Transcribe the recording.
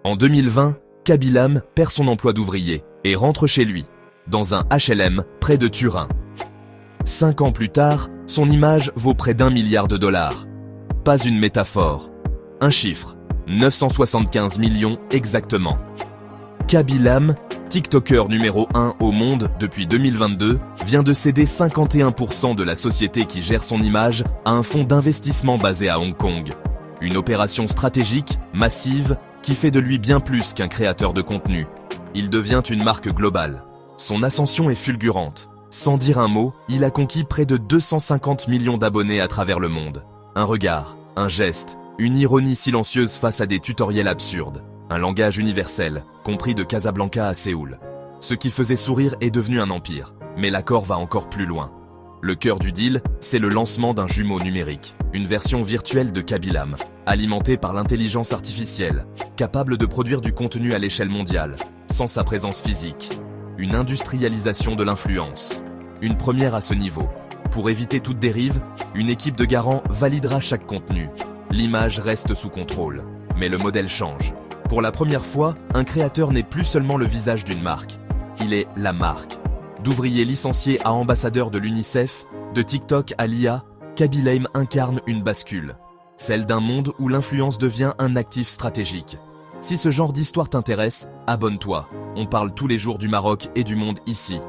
En 2020, Kabylam perd son emploi d'ouvrier et rentre chez lui, dans un HLM près de Turin. 5 ans plus tard, son image vaut près d'1 milliard de dollars. Pas une métaphore. Un chiffre, 975 millions exactement. Kabylam, TikToker numéro 1 au monde depuis 2022, vient de céder 51% de la société qui gère son image à un fonds d'investissement basé à Hong Kong. Une opération stratégique, massive, qui fait de lui bien plus qu'un créateur de contenu. Il devient une marque globale. Son ascension est fulgurante. Sans dire un mot, il a conquis près de 250 millions d'abonnés à travers le monde. Un regard, un geste, une ironie silencieuse face à des tutoriels absurdes. Un langage universel, compris de Casablanca à Séoul. Ce qui faisait sourire est devenu un empire, mais l'accord va encore plus loin. Le cœur du deal, c'est le lancement d'un jumeau numérique, une version virtuelle de Kabylam, alimentée par l'intelligence artificielle, capable de produire du contenu à l'échelle mondiale, sans sa présence physique. Une industrialisation de l'influence. Une première à ce niveau. Pour éviter toute dérive, une équipe de garants validera chaque contenu. L'image reste sous contrôle, mais le modèle change. Pour la première fois, un créateur n'est plus seulement le visage d'une marque. Il est la marque. D'ouvrier licencié à ambassadeur de l'UNICEF, de TikTok à l'IA, Kabylam incarne une bascule. Celle d'un monde où l'influence devient un actif stratégique. Si ce genre d'histoire t'intéresse, abonne-toi. On parle tous les jours du Maroc et du monde ici.